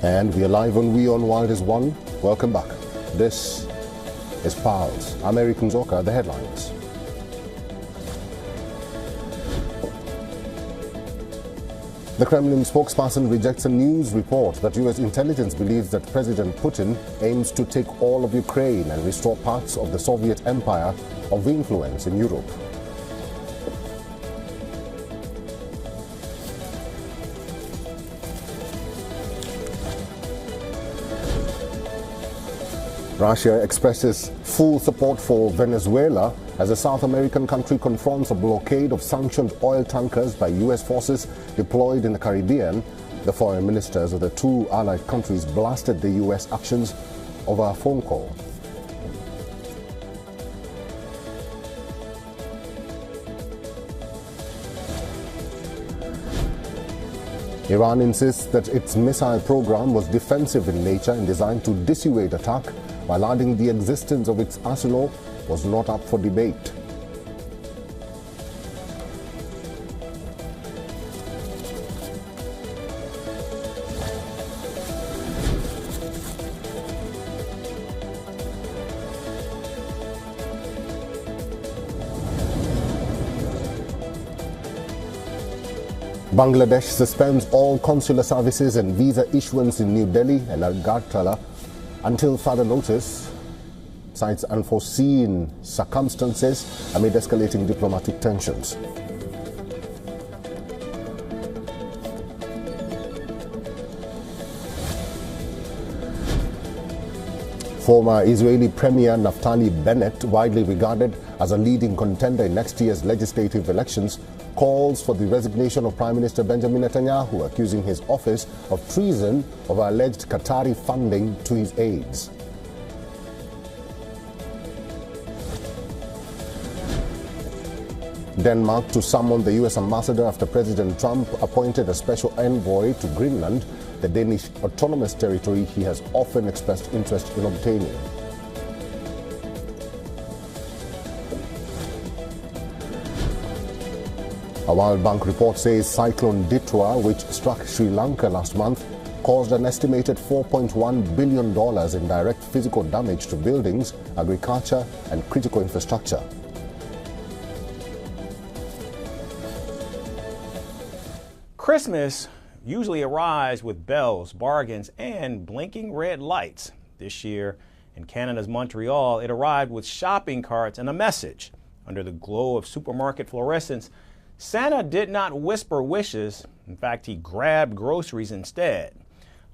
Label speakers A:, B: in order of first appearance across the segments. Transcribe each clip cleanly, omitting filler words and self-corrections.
A: And we are live on WION Wild is One. Welcome back. This is Pulse. I'm Eric Nzoka, the headlines. The Kremlin spokesperson rejects a news report that U.S. intelligence believes that President Putin aims to take all of Ukraine and restore parts of the Soviet empire of influence in Europe. Russia expresses full support for Venezuela as the South American country confronts a blockade of sanctioned oil tankers by U.S. forces deployed in the Caribbean. The foreign ministers of the two allied countries blasted the U.S. actions over a phone call. Iran insists that its missile program was defensive in nature and designed to dissuade attack, while adding the existence of its arsenal was not up for debate. Bangladesh suspends all consular services and visa issuance in New Delhi and Agartala until further notice, cites unforeseen circumstances amid escalating diplomatic tensions. Former Israeli Premier Naftali Bennett, widely regarded as a leading contender in next year's legislative elections, calls for the resignation of Prime Minister Benjamin Netanyahu, accusing his office of treason over alleged Qatari funding to his aides. Denmark to summon the U.S. ambassador after President Trump appointed a special envoy to Greenland, the Danish autonomous territory he has often expressed interest in obtaining. A World Bank report says Cyclone Ditwa, which struck Sri Lanka last month, caused an estimated $4.1 billion in direct physical damage to buildings, agriculture, and critical infrastructure.
B: Christmas usually arrives with bells, bargains, and blinking red lights. This year, in Canada's Montreal, it arrived with shopping carts and a message. Under the glow of supermarket fluorescence, Santa did not whisper wishes. In fact, he grabbed groceries instead.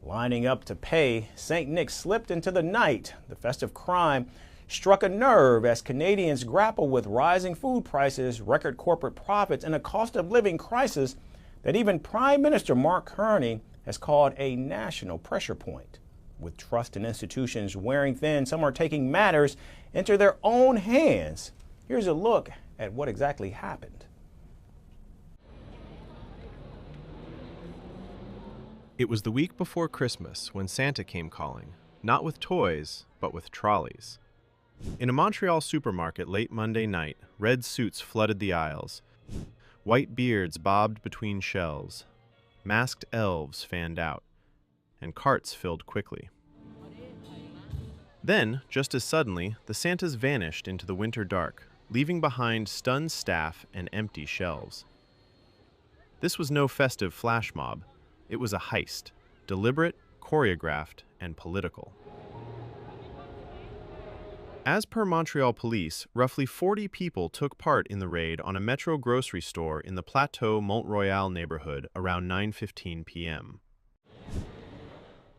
B: Lining up to pay, St. Nick slipped into the night. The festive crime struck a nerve as Canadians grapple with rising food prices, record corporate profits, and a cost of living crisis that even Prime Minister Mark Carney has called a national pressure point. With trust in institutions wearing thin, some are taking matters into their own hands. Here's a look at what exactly happened.
C: It was the week before Christmas when Santa came calling, not with toys, but with trolleys. In a Montreal supermarket late Monday night, red suits flooded the aisles. White beards bobbed between shelves. Masked elves fanned out, and carts filled quickly. Then, just as suddenly, the Santas vanished into the winter dark, leaving behind stunned staff and empty shelves. This was no festive flash mob. It was a heist, deliberate, choreographed, and political. As per Montreal police, roughly 40 people took part in the raid on a Metro grocery store in the Plateau Mont-Royal neighborhood around 9:15 p.m.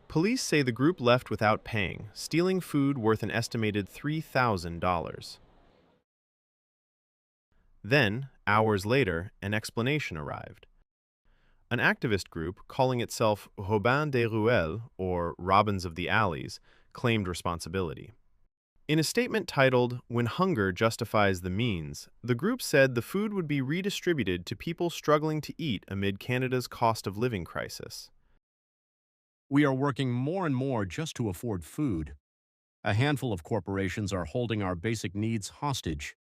C: Police say the group left without paying, stealing food worth an estimated $3,000. Then, hours later, an explanation arrived. An activist group, calling itself Robins des Ruelles, or Robins of the Alleys, claimed responsibility. In a statement titled, "When Hunger Justifies the Means," the group said the food would be redistributed to people struggling to eat amid Canada's cost of living crisis.
D: We are working more and more just to afford food. A handful of corporations are holding our basic needs hostage.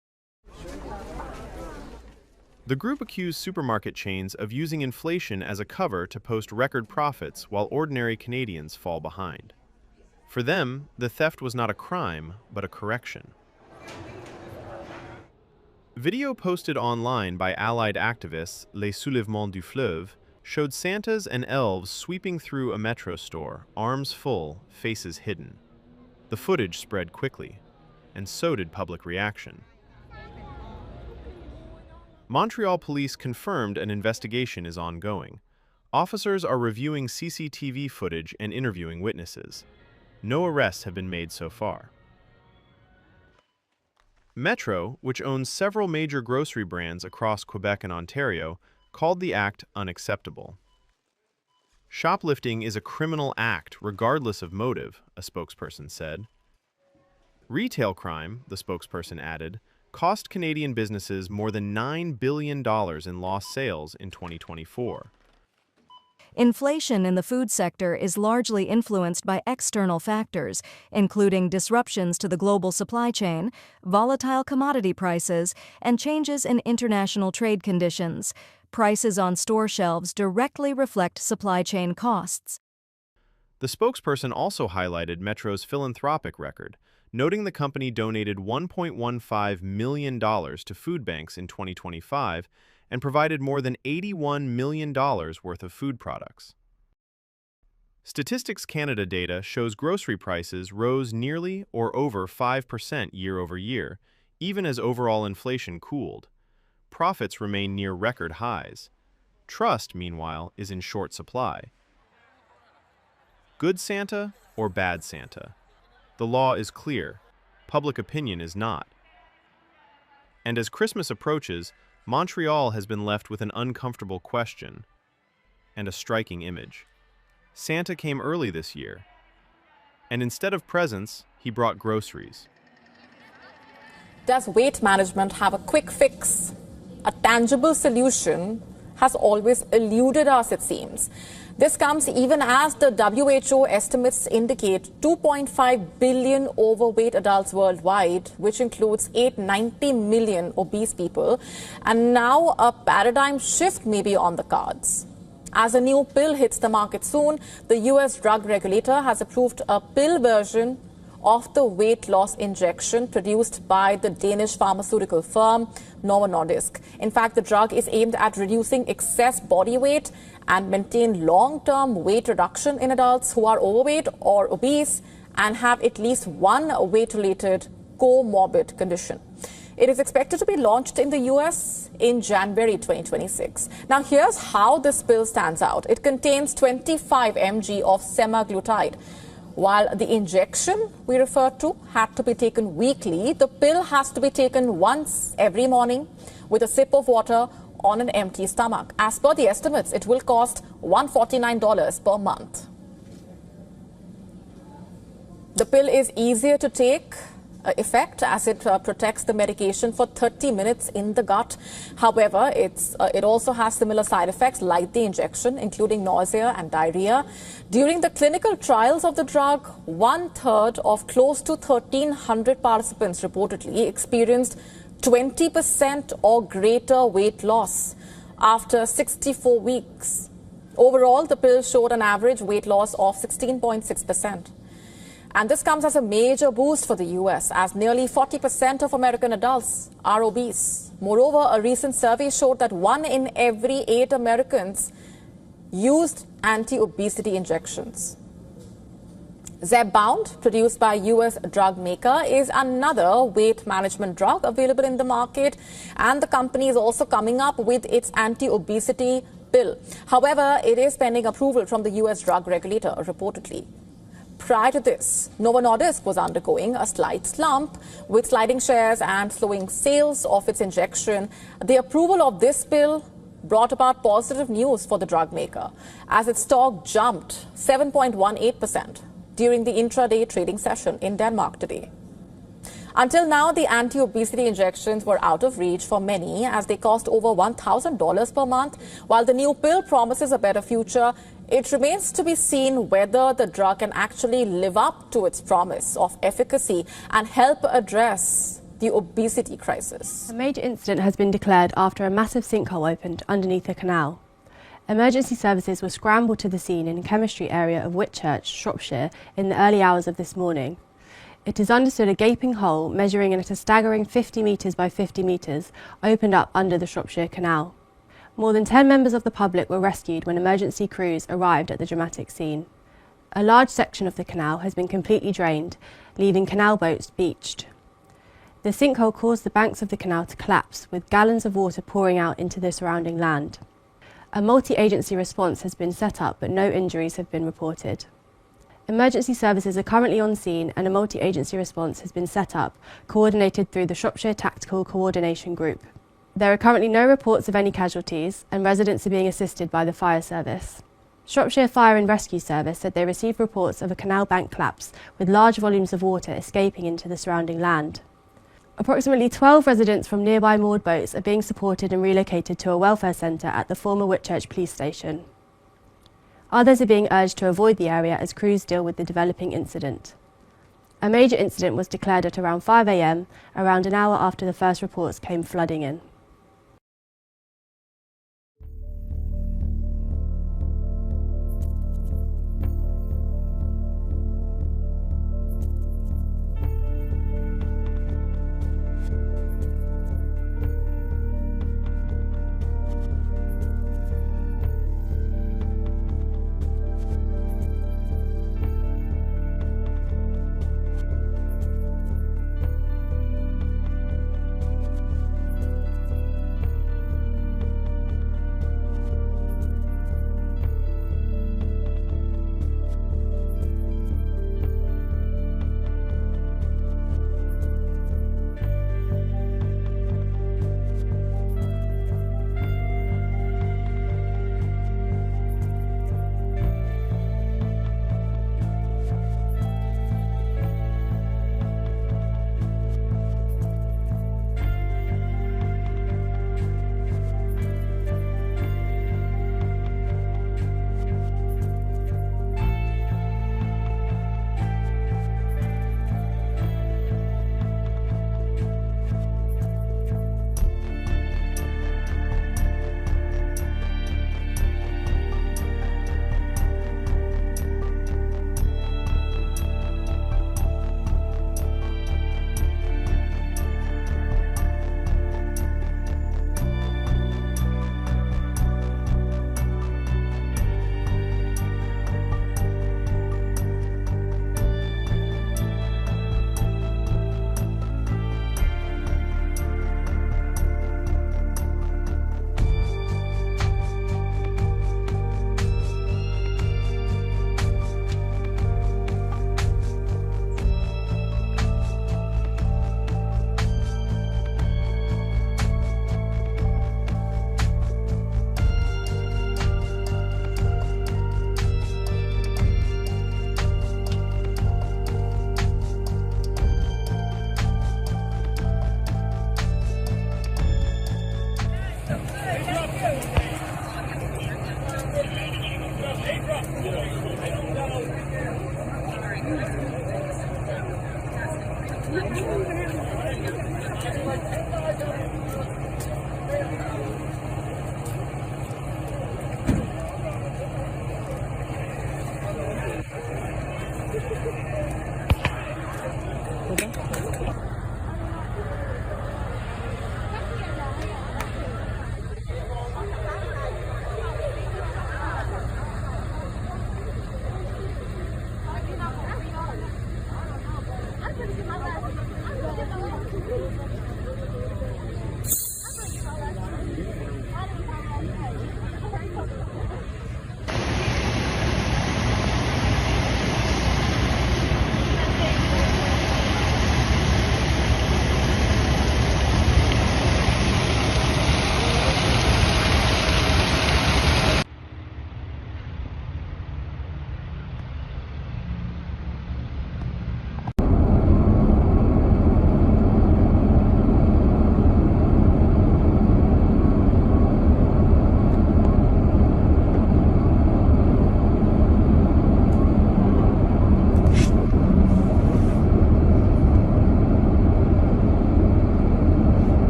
C: The group accused supermarket chains of using inflation as a cover to post record profits while ordinary Canadians fall behind. For them, the theft was not a crime, but a correction. Video posted online by allied activists, Les Soulèvements du Fleuve, showed Santas and elves sweeping through a Metro store, arms full, faces hidden. The footage spread quickly, and so did public reaction. Montreal police confirmed an investigation is ongoing. Officers are reviewing CCTV footage and interviewing witnesses. No arrests have been made so far. Metro, which owns several major grocery brands across Quebec and Ontario, called the act unacceptable. Shoplifting is a criminal act regardless of motive, a spokesperson said. Retail crime, the spokesperson added, cost Canadian businesses more than $9 billion in lost sales in 2024.
E: Inflation in the food sector is largely influenced by external factors, including disruptions to the global supply chain, volatile commodity prices, and changes in international trade conditions. Prices on store shelves directly reflect supply chain costs.
C: The spokesperson also highlighted Metro's philanthropic record, noting the company donated $1.15 million to food banks in 2025 and provided more than $81 million worth of food products. Statistics Canada data shows grocery prices rose nearly or over 5% year over year, even as overall inflation cooled. Profits remain near record highs. Trust, meanwhile, is in short supply. Good Santa or bad Santa? The law is clear. Public opinion is not. And as Christmas approaches, Montreal has been left with an uncomfortable question and a striking image. Santa came early this year, and instead of presents, he brought groceries.
F: Does weight management have a quick fix? A tangible solution has always eluded us, it seems. This comes even as the WHO estimates indicate 2.5 billion overweight adults worldwide, which includes 890 million obese people. And now a paradigm shift may be on the cards. As a new pill hits the market soon, the US drug regulator has approved a pill version of the weight loss injection produced by the Danish pharmaceutical firm Novo Nordisk. In fact, the drug is aimed at reducing excess body weight and maintain long-term weight reduction in adults who are overweight or obese and have at least one weight-related comorbid condition. It is expected to be launched in the US in January 2026. Now, here's how this pill stands out. It contains 25 mg of semaglutide. While the injection we refer to had to be taken weekly, the pill has to be taken once every morning with a sip of water on an empty stomach. As per the estimates, it will cost $149 per month. The pill is easier to take effect as it protects the medication for 30 minutes in the gut. However, it also has similar side effects like the injection, including nausea and diarrhea. During the clinical trials of the drug, 1/3 of close to 1,300 participants reportedly experienced 20% or greater weight loss after 64 weeks. Overall, the pill showed an average weight loss of 16.6%. And this comes as a major boost for the US, as nearly 40% of American adults are obese. Moreover, a recent survey showed that 1 in every 8 Americans used anti-obesity injections. Zepbound, produced by US drug maker, is another weight management drug available in the market, and the company is also coming up with its anti-obesity pill. However, it is pending approval from the US drug regulator, reportedly. Prior to this, Novo Nordisk was undergoing a slight slump with sliding shares and slowing sales of its injection. The approval of this pill brought about positive news for the drug maker, as its stock jumped 7.18% during the intraday trading session in Denmark today. Until now, the anti-obesity injections were out of reach for many, as they cost over $1,000 per month. While the new pill promises a better future, it remains to be seen whether the drug can actually live up to its promise of efficacy and help address the obesity crisis.
G: A major incident has been declared after a massive sinkhole opened underneath the canal. Emergency services were scrambled to the scene in the chemistry area of Whitchurch, Shropshire, in the early hours of this morning. It is understood a gaping hole measuring at a staggering 50 metres by 50 metres opened up under the Shropshire Canal. More than 10 members of the public were rescued when emergency crews arrived at the dramatic scene. A large section of the canal has been completely drained, leaving canal boats beached. The sinkhole caused the banks of the canal to collapse, with gallons of water pouring out into the surrounding land. A multi-agency response has been set up, but no injuries have been reported. Emergency services are currently on scene and a multi-agency response has been set up, coordinated through the Shropshire Tactical Coordination Group. There are currently no reports of any casualties and residents are being assisted by the fire service. Shropshire Fire and Rescue Service said they received reports of a canal bank collapse with large volumes of water escaping into the surrounding land. Approximately 12 residents from nearby moored boats are being supported and relocated to a welfare centre at the former Whitchurch police station. Others are being urged to avoid the area as crews deal with the developing incident. A major incident was declared at around 5 a.m, around an hour after the first reports came flooding in.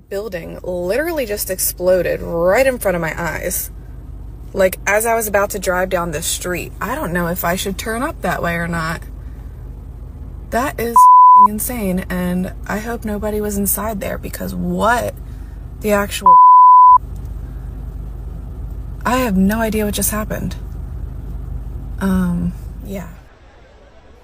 H: building literally just exploded right in front of my eyes. Like, as I was about to drive down the street. I don't know if I should turn up that way or not. That is insane, and I hope nobody was inside there, because what the actual I have no idea what just happened. Yeah.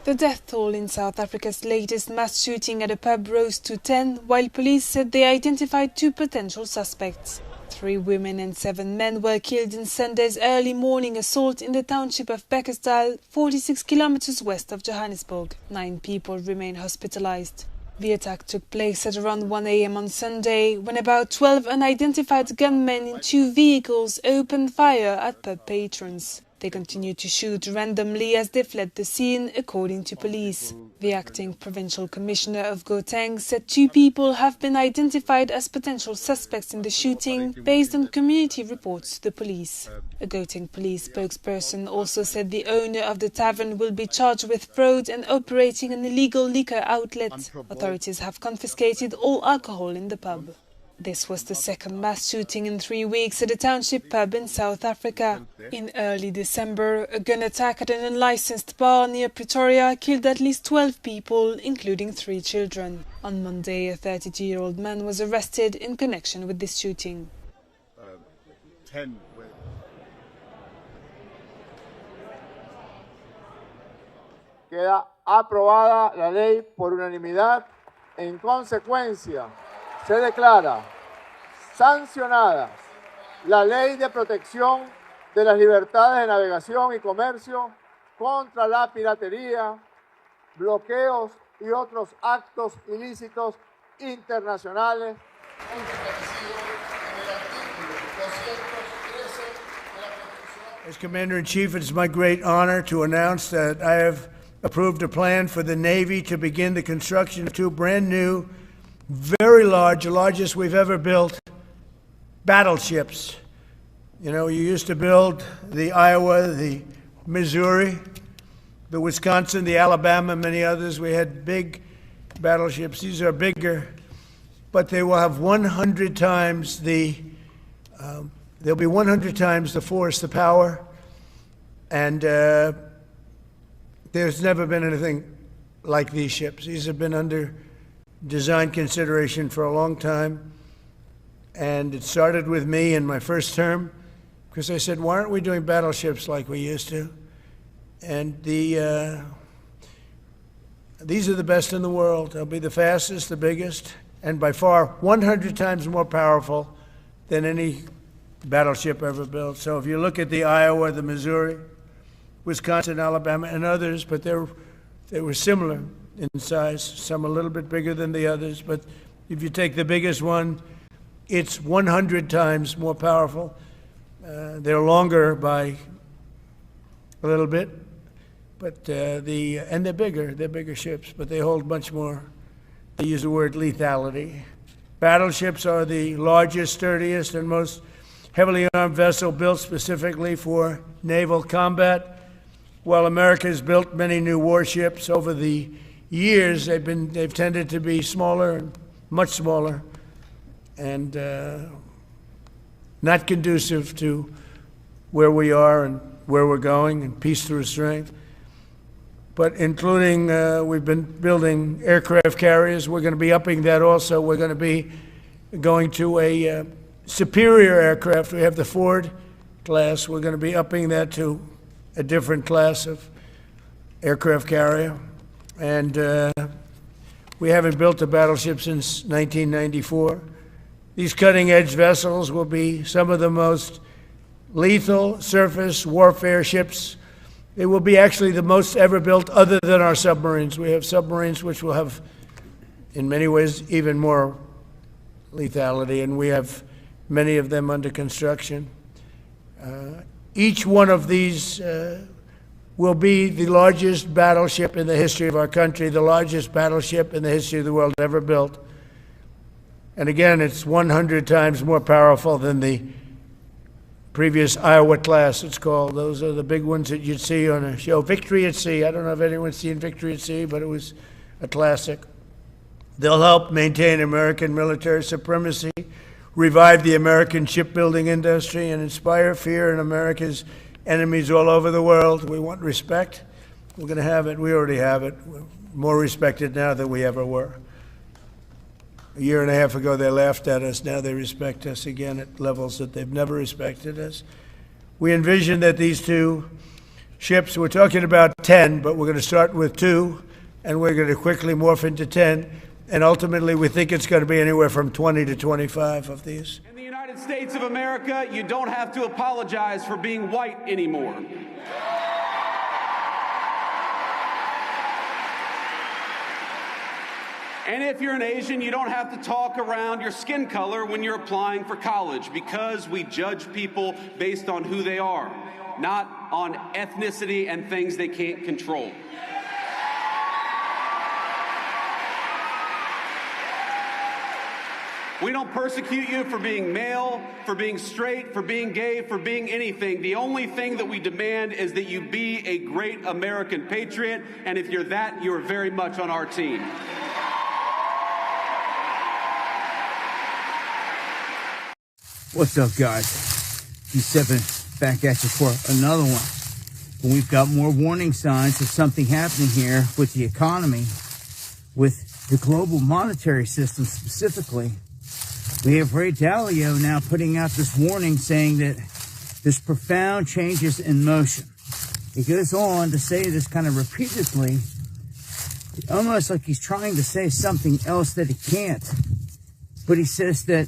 I: The death toll in South Africa's latest mass shooting at a pub rose to 10, while police said they identified 2 potential suspects. 3 women and 7 men were killed in Sunday's early morning assault in the township of Bekkersdal, 46 kilometers west of Johannesburg. 9 people remain hospitalized. The attack took place at around 1 a.m. on Sunday, when about 12 unidentified gunmen in 2 vehicles opened fire at pub patrons. They continued to shoot randomly as they fled the scene, according to police. The acting provincial commissioner of Gauteng said 2 people have been identified as potential suspects in the shooting, based on community reports to the police. A Gauteng police spokesperson also said the owner of the tavern will be charged with fraud and operating an illegal liquor outlet. Authorities have confiscated all alcohol in the pub. This was the second mass shooting in 3 weeks at a township pub in South Africa. In early December, a gun attack at an unlicensed bar near Pretoria killed at least 12 people, including 3 children. On Monday, a 32-year-old man was arrested in connection with this shooting.
J: Queda aprobada la ley por unanimidad. En consecuencia, se declara sancionadas la Ley de Protección de las Libertades de Navegación y Comercio contra la piratería, bloqueos y otros actos ilícitos internacionales establecidos en el artículo 213 de la Constitución.
K: As Commander-in-Chief, it is my great honor to announce that I have approved a plan for the Navy to begin the construction of 2 brand new, very large, the largest we've ever built, battleships. You know, you used to build the Iowa, the Missouri, the Wisconsin, the Alabama, many others. We had big battleships. These are bigger, but they will have 100 times the, they'll be 100 times the force, the power, and there's never been anything like these ships. These have been under design consideration for a long time, and it started with me in my first term, because I said, why aren't we doing battleships like we used to? And these are the best in the world. They'll be the fastest, the biggest, and by far 100 times more powerful than any battleship ever built. So if you look at the Iowa, the Missouri, Wisconsin, Alabama, and others, but they were similar in size, some a little bit bigger than the others, but if you take the biggest one, it's 100 times more powerful. They're longer by a little bit, but and they're bigger ships, but they hold much more. They use the word lethality. Battleships are the largest, sturdiest, and most heavily armed vessel built specifically for naval combat. While America has built many new warships over the years, they've tended to be smaller, much smaller, and not conducive to where we are and where we're going, and peace through strength. But including, we've been building aircraft carriers. We're going to be upping that also. We're going to be going to a superior aircraft. We have the Ford class. We're going to be upping that to a different class of aircraft carrier. And we haven't built a battleship since 1994. These cutting-edge vessels will be some of the most lethal surface warfare ships. They will be actually the most ever built other than our submarines. We have submarines which will have, in many ways, even more lethality, and we have many of them under construction. Each one of these will be the largest battleship in the history of our country, the largest battleship in the history of the world ever built. And again, it's 100 times more powerful than the previous Iowa class, it's called. Those are the big ones that you'd see on a show. Victory at Sea. I don't know if anyone's seen Victory at Sea, but it was a classic. They'll help maintain American military supremacy, revive the American shipbuilding industry, and inspire fear in America's enemies all over the world. We want respect. We're going to have it. We already have it. We're more respected now than we ever were. A year and a half ago, they laughed at us. Now they respect us again at levels that they've never respected us. We envision that these two ships, we're talking about 10, but we're going to start with 2, and we're going to quickly morph into 10. And ultimately, we think it's going to be anywhere from 20 to 25 of these.
L: In the United States of America, you don't have to apologize for being white anymore. And if you're an Asian, you don't have to talk around your skin color when you're applying for college, because we judge people based on who they are, not on ethnicity and things they can't control. We don't persecute you for being male, for being straight, for being gay, for being anything. The only thing that we demand is that you be a great American patriot, and if you're that, you're very much on our team.
M: What's up, guys? G7 back at you for another one. And we've got more warning signs of something happening here with the economy, with the global monetary system specifically. We have Ray Dalio now putting out this warning saying that there's profound changes in motion. He goes on to say this kind of repeatedly, almost like he's trying to say something else that he can't. But he says that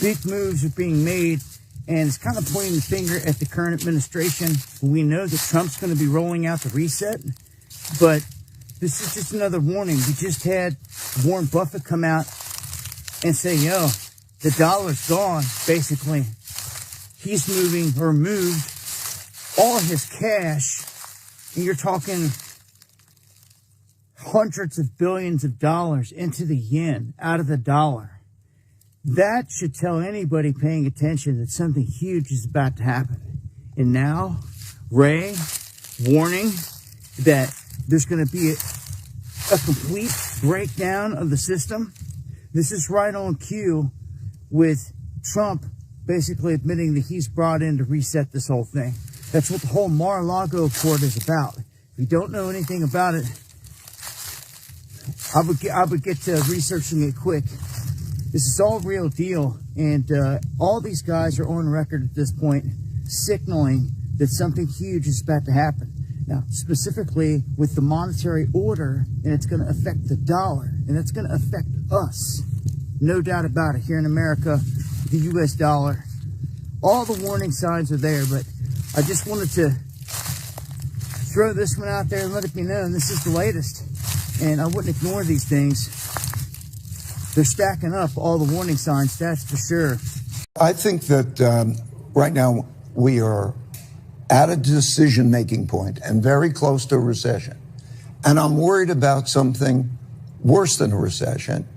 M: big moves are being made, and it's kind of pointing the finger at the current administration. We know that Trump's going to be rolling out the reset, but this is just another warning. We just had Warren Buffett come out and say, yo, the dollar's gone, basically. He's moved all his cash, and you're talking hundreds of billions of dollars into the yen, out of the dollar. That should tell anybody paying attention that something huge is about to happen. And now, Ray, warning that there's going to be a complete breakdown of the system. This is right on cue with Trump basically admitting that he's brought in to reset this whole thing. That's what the whole Mar-a-Lago Accord is about. If you don't know anything about it, I would get to researching it quick. This is all real deal, and all these guys are on record at this point signaling that something huge is about to happen. Now, specifically with the monetary order, and it's going to affect the dollar, and it's going to affect us. No doubt about it. Here in America, the U.S. dollar, all the warning signs are there, but I just wanted to throw this one out there and let it be known this is the latest, and I wouldn't ignore these things. They're stacking up, all the warning signs, that's for sure.
N: I think that right now we are at a decision-making point and very close to a recession. And I'm worried about something worse than a recession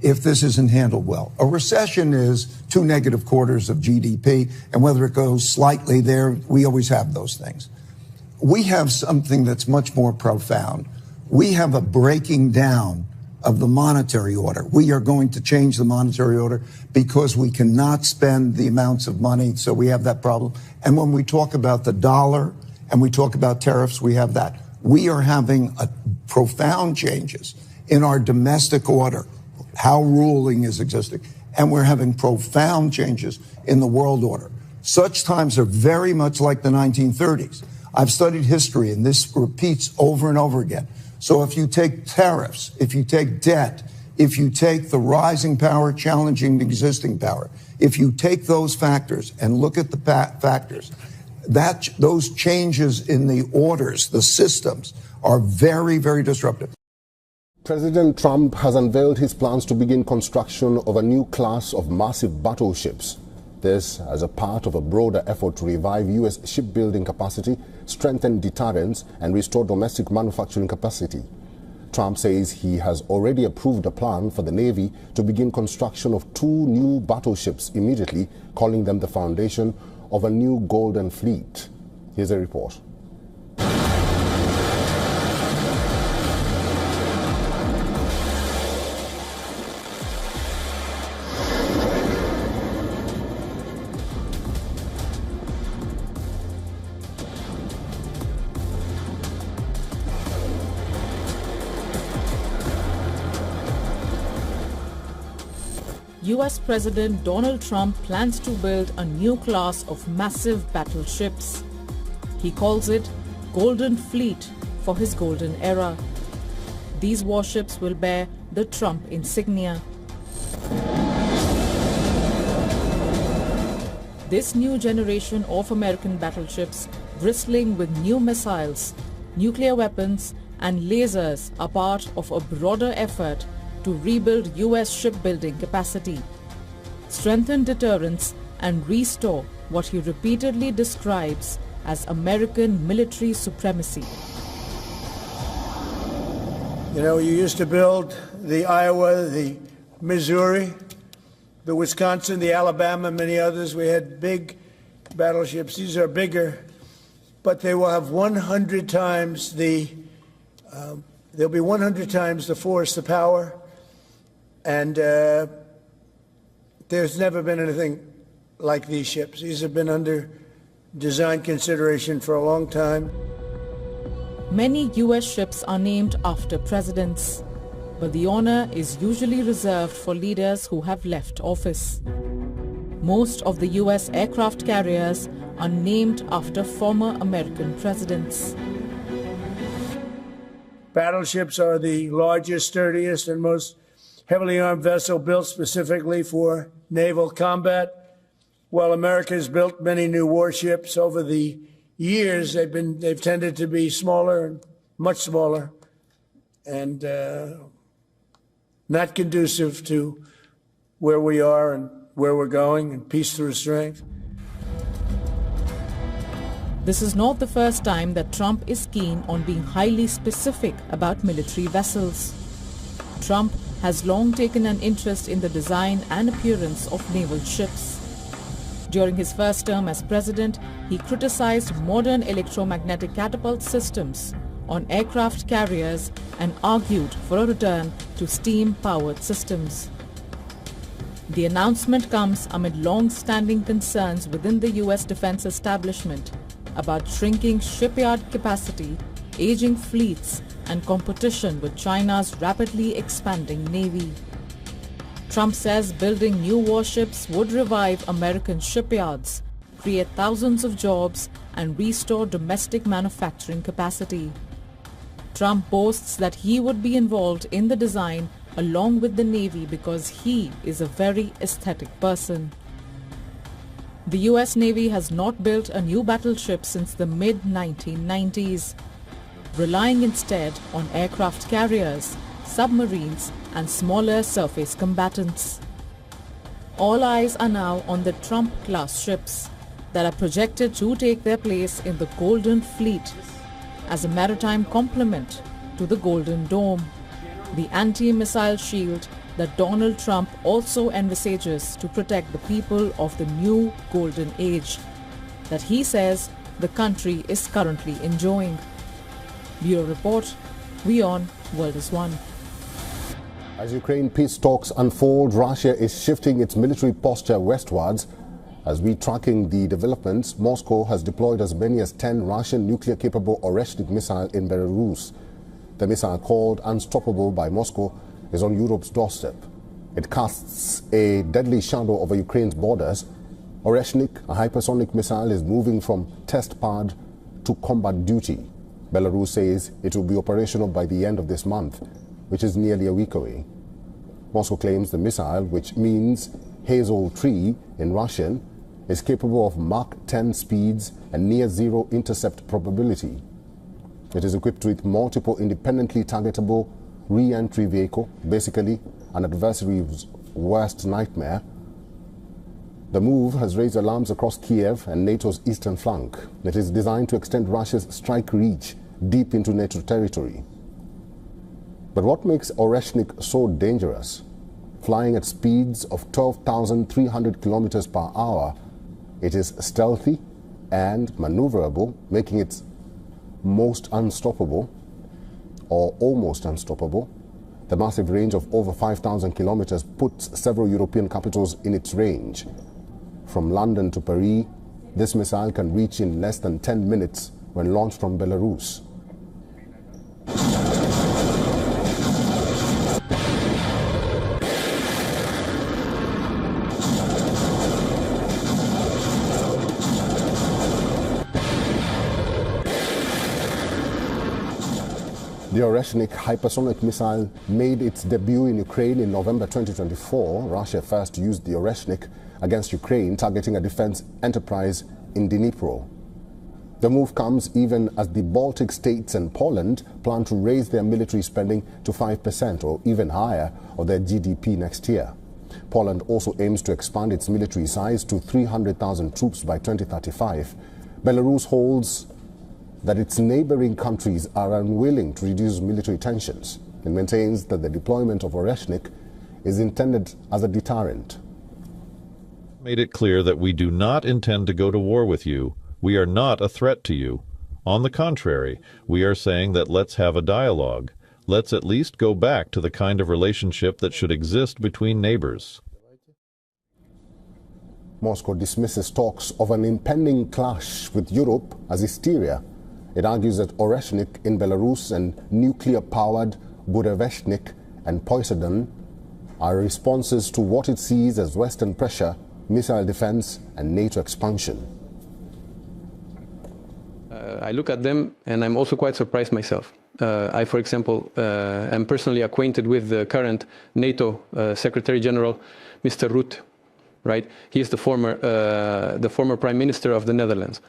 N: if this isn't handled well. A recession is 2 negative quarters of GDP, and whether it goes slightly there, we always have those things. We have something that's much more profound. We have a breaking down of the monetary order. We are going to change the monetary order because we cannot spend the amounts of money, so we have that problem. And when we talk about the dollar and we talk about tariffs, we have that. We are having profound changes in our domestic order, how ruling is existing, and we're having profound changes in the world order. Such times are very much like the 1930s. I've studied history, and this repeats over and over again. So if you take tariffs, if you take debt, if you take the rising power challenging the existing power, if you take those factors and look at the factors, those changes in the orders, the systems, are very, very disruptive.
A: President Trump has unveiled his plans to begin construction of a new class of massive battleships. This as a part of a broader effort to revive U.S. shipbuilding capacity, strengthen deterrence, and restore domestic manufacturing capacity. Trump says he has already approved a plan for the Navy to begin construction of 2 new battleships immediately, calling them the foundation of a new Golden Fleet. Here's a report.
O: US President Donald Trump plans to build a new class of massive battleships. He calls it Golden Fleet for his golden era. These warships will bear the Trump insignia. This new generation of American battleships, bristling with new missiles, nuclear weapons and lasers, are part of a broader effort to rebuild US shipbuilding capacity, strengthen deterrence and restore what he repeatedly describes as American military supremacy.
K: You know, you used to build the Iowa, the Missouri, the Wisconsin, the Alabama, many others. We had big battleships. These are bigger, but they will have 100 times they'll be 100 times the force, the power, and there's never been anything like these ships. These have been under design consideration for a long time.
O: Many US ships are named after presidents, but the honor is usually reserved for leaders who have left office. Most of the US aircraft carriers are named after former American presidents.
K: Battleships are the largest, sturdiest, and most heavily armed vessel built specifically for naval combat. While America has built many new warships over the years, they've tended to be smaller and much smaller, and not conducive to where we are and where we're going, and peace through strength.
O: This is not the first time that Trump is keen on being highly specific about military vessels. Trump has long taken an interest in the design and appearance of naval ships. During his first term as president, he criticized modern electromagnetic catapult systems on aircraft carriers and argued for a return to steam-powered systems. The announcement comes amid long-standing concerns within the US defense establishment about shrinking shipyard capacity, aging fleets, and competition with China's rapidly expanding navy. Trump says building new warships would revive American shipyards, create thousands of jobs, and restore domestic manufacturing capacity. Trump boasts that he would be involved in the design along with the Navy because he is a very aesthetic person. The US Navy has not built a new battleship since the mid-1990s, relying instead on aircraft carriers, submarines, and smaller surface combatants. All eyes are now on the Trump-class ships that are projected to take their place in the Golden Fleet as a maritime complement to the Golden Dome, the anti-missile shield that Donald Trump also envisages to protect the people of the new Golden Age that he says the country is currently enjoying. Bureau Report, WION, World is One.
A: As Ukraine peace talks unfold, Russia is shifting its military posture westwards. As we tracking the developments, Moscow has deployed as many as 10 Russian nuclear-capable Oreshnik missiles in Belarus. The missile, called Unstoppable by Moscow, is on Europe's doorstep. It casts a deadly shadow over Ukraine's borders. Oreshnik, a hypersonic missile, is moving from test pad to combat duty. Belarus says it will be operational by the end of this month, which is nearly a week away. Moscow claims the missile, which means hazel tree in Russian, is capable of Mach 10 speeds and near-zero intercept probability. It is equipped with multiple independently targetable re-entry vehicle, basically an adversary's worst nightmare. The move has raised alarms across Kiev and NATO's eastern flank. It is designed to extend Russia's strike reach deep into NATO territory. But what makes Oreshnik so dangerous? Flying at speeds of 12,300 kilometers per hour, it is stealthy and maneuverable, making it most unstoppable, or almost unstoppable. The massive range of over 5,000 kilometers puts several European capitals in its range. From London to Paris, this missile can reach in less than 10 minutes when launched from Belarus. The Oreshnik hypersonic missile made its debut in Ukraine in November 2024. Russia first used the Oreshnik against Ukraine, targeting a defense enterprise in Dnipro. The move comes even as the Baltic states and Poland plan to raise their military spending to 5% or even higher of their GDP next year. Poland also aims to expand its military size to 300,000 troops by 2035. Belarus holds that its neighboring countries are unwilling to reduce military tensions and maintains that the deployment of Oreshnik is intended as a deterrent.
P: Made it clear that we do not intend to go to war with you. We are not a threat to you. On the contrary, we are saying that let's have a dialogue. Let's at least go back to the kind of relationship that should exist between neighbors.
A: Moscow dismisses talks of an impending clash with Europe as hysteria. It argues that Oreshnik in Belarus and nuclear-powered Burevestnik and Poseidon are responses to what it sees as Western pressure, missile defense and NATO expansion.
Q: I look at them and I'm also quite surprised myself. I, for example, am personally acquainted with the current NATO Secretary General, Mr. Rutte, right? He is the former Prime Minister of the Netherlands.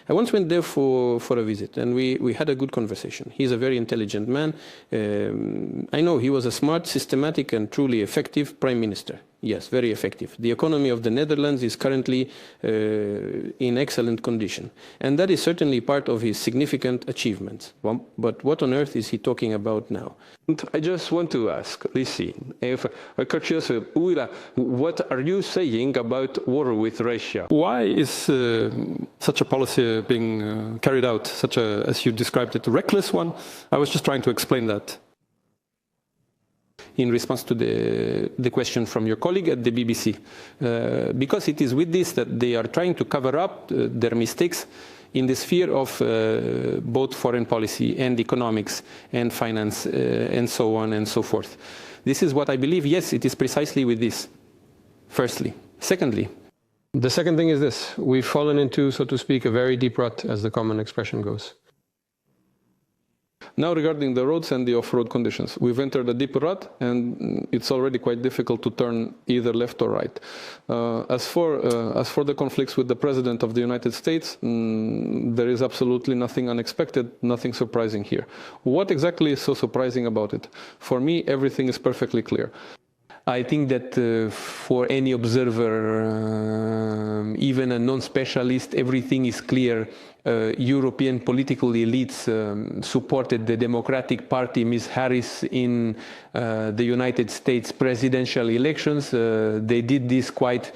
Q: I once went there for a visit and we had a good conversation. He's a very intelligent man. I know he was a smart, systematic and truly effective Prime Minister. Yes, very effective. The economy of the Netherlands is currently in excellent condition. And that is certainly part of his significant achievements. But what on earth is he talking about now?
R: I just want to ask, Lisi, what are you saying about war with Russia? Why is such a policy being carried out, such a, as you described it, a reckless one? I was just trying to explain that.
Q: In response to the question from your colleague at the BBC, because it is with this that they are trying to cover up their mistakes in the sphere of both foreign policy and economics and finance and so on and so forth. This is what I believe. Yes, it is precisely with this, firstly. Secondly,
R: the second thing is this. We've fallen into, so to speak, a very deep rut, as the common expression goes.
S: Now, regarding the roads and the off-road conditions, we've entered a deep rut, and it's already quite difficult to turn either left or right. As for the conflicts with the President of the United States, there is absolutely nothing unexpected, nothing surprising here. What exactly is so surprising about it? For me, everything is perfectly clear.
Q: I think that for any observer, even a non-specialist, everything is clear. European political elites supported the Democratic Party, Ms. Harris, in the United States presidential elections. They did this quite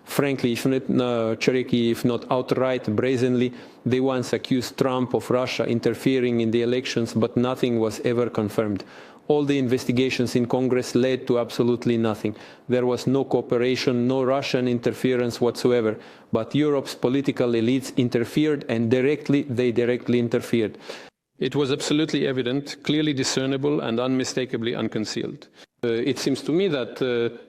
Q: frankly, if not Cherokee, if not outright, brazenly. They once accused Trump of Russia interfering in the elections, but nothing was ever confirmed. All the investigations in Congress led to absolutely nothing. There was no cooperation, no Russian interference whatsoever. But Europe's political elites interfered, and they directly interfered.
S: It was absolutely evident, clearly discernible, and unmistakably unconcealed. It seems to me that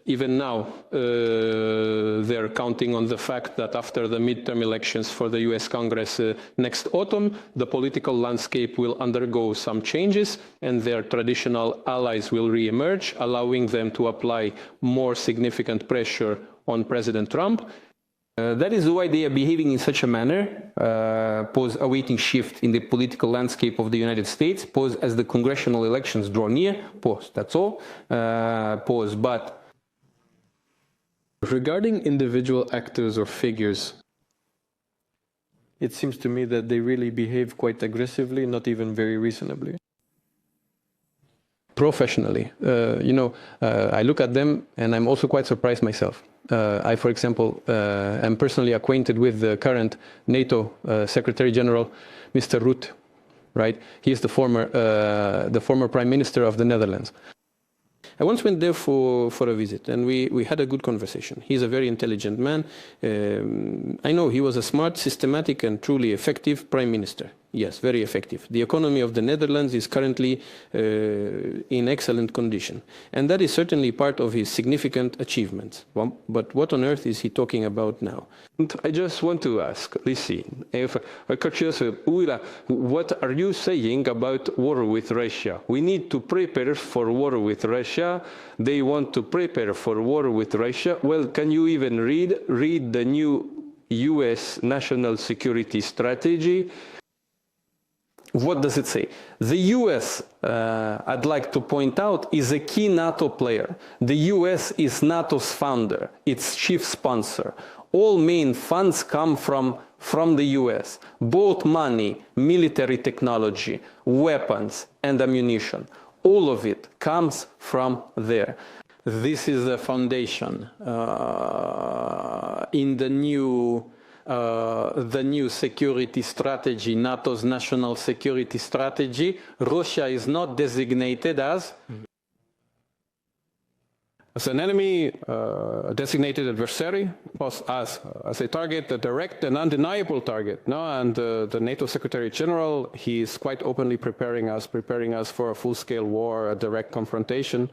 S: even now they're counting on the fact that after the midterm elections for the US Congress next autumn, the political landscape will undergo some changes and their traditional allies will re-emerge, allowing them to apply more significant pressure on President Trump.
Q: That is why they are behaving in such a manner, pause awaiting shift in the political landscape of the United States, pause as the congressional elections draw near, pause, that's all, pause, but...
R: Regarding individual actors or figures, it seems to me that they really behave quite aggressively, not even very reasonably.
Q: Professionally, I look at them and I'm also quite surprised myself. I, for example, am personally acquainted with the current NATO Secretary General, Mr. Rutte, right? He is the former Prime Minister of the Netherlands. I once went there for a visit and we had a good conversation. He's a very intelligent man. I know he was a smart, systematic and truly effective Prime Minister.
S: Yes, very effective. The economy of the Netherlands is currently in excellent condition. And that is certainly part of his significant achievements. But what on earth is he talking about now? And I just want to ask, listen, what are you saying about war with Russia? We need to prepare for war with Russia. They want to prepare for war with Russia. Well, can you even read the new US national security strategy? What does it say? The US, I'd like to point out, is a key NATO player. The US is NATO's founder, its chief sponsor. All main funds come from the US, both money, military technology, weapons, and ammunition. All of it comes from there. This is the foundation in the new security strategy, NATO's national security strategy. Russia is not designated as
R: an enemy, a designated adversary, as a target, a direct and undeniable target. No, and the NATO Secretary General, he is quite openly preparing us for a full-scale war, a direct confrontation.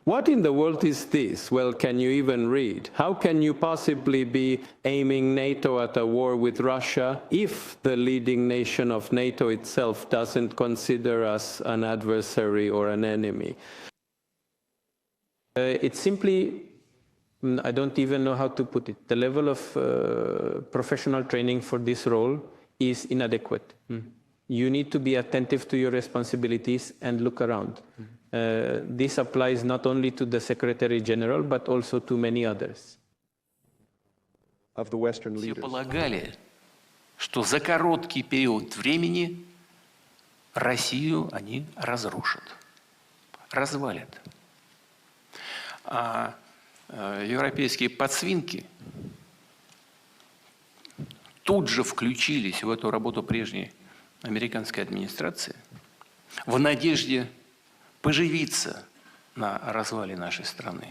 S: What in the world is this? Well, can you even read? How can you possibly be aiming NATO at a war with Russia if the leading nation of NATO itself doesn't consider us an adversary or an enemy? It's simply, I don't even know how to put it. The level of professional training for this role is inadequate. You need to be attentive to your responsibilities and look around. This applies not only to the Secretary General, but also to many others.
T: Of the Western leaders.
U: Все полагали, что за короткий период времени Россию они разрушат, развалят. А европейские подсвинки тут же включились в эту работу прежней американской администрации в надежде поживиться на развале нашей страны,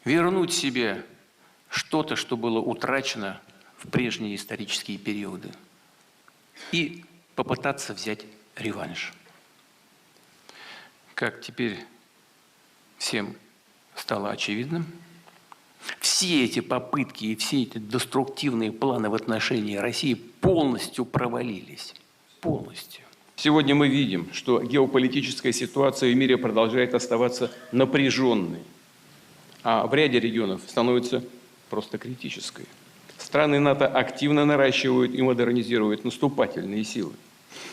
U: вернуть себе что-то, что было утрачено в прежние исторические периоды, и попытаться взять реванш. Как теперь всем стало очевидным, все эти попытки и все эти деструктивные планы в отношении России полностью провалились. Полностью.
V: Сегодня мы видим, что геополитическая ситуация в мире продолжает оставаться напряженной, а в ряде регионов становится просто критической. Страны НАТО активно наращивают и модернизируют наступательные силы,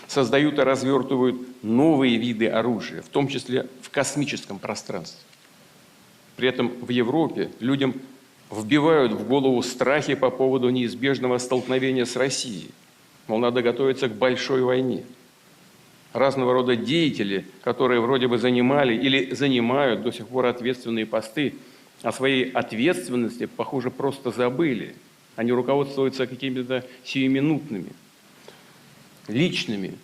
V: создают и развертывают новые виды оружия, в том числе в космическом пространстве. При этом в Европе людям вбивают в голову страхи по поводу неизбежного столкновения с Россией. Мол, надо готовиться к большой войне. Разного рода деятели, которые вроде бы занимали или занимают до сих пор ответственные посты, о своей ответственности, похоже, просто забыли. Они руководствуются какими-то сиюминутными, личными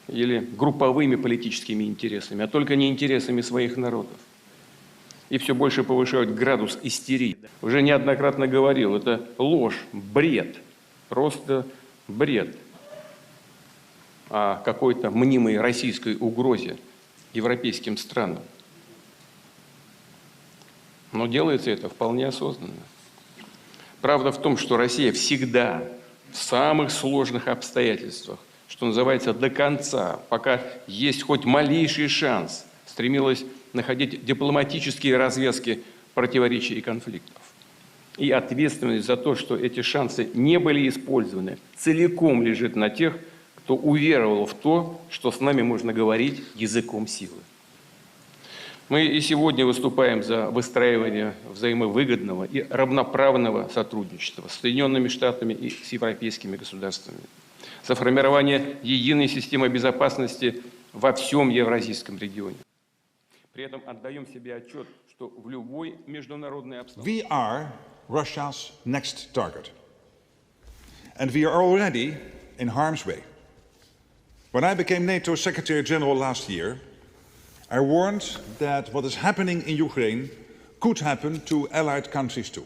V: или групповыми политическими интересами, а только не интересами своих народов. И все больше повышают градус истерии. Уже неоднократно говорил, это ложь, бред, просто бред о какой-то мнимой российской угрозе европейским странам. Но делается это вполне осознанно. Правда в том, что Россия всегда в самых сложных обстоятельствах, что называется, до конца, пока есть хоть малейший шанс, стремилась находить дипломатические развязки противоречий и конфликтов. И ответственность за то, что эти шансы не были использованы, целиком лежит на тех, кто уверовал в то, что с нами можно говорить языком силы. Мы и сегодня выступаем за выстраивание взаимовыгодного и равноправного сотрудничества с Соединенными Штатами и с европейскими государствами, за формирование единой системы безопасности во всем евразийском регионе. При этом отдаем себе отчет, что в любой международной обстановке...
W: We are Russia's next target. And we are already in harm's way. When I became NATO Secretary General last year, I warned that what is happening in Ukraine could happen to allied countries too.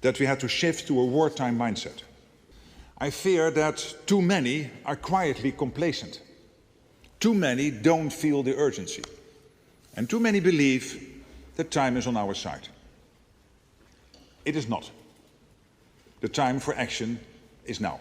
W: That we had to shift to a wartime mindset. I fear that too many are quietly complacent. Too many don't feel the urgency. And too many believe that time is on our side. It is not. The time for action is now.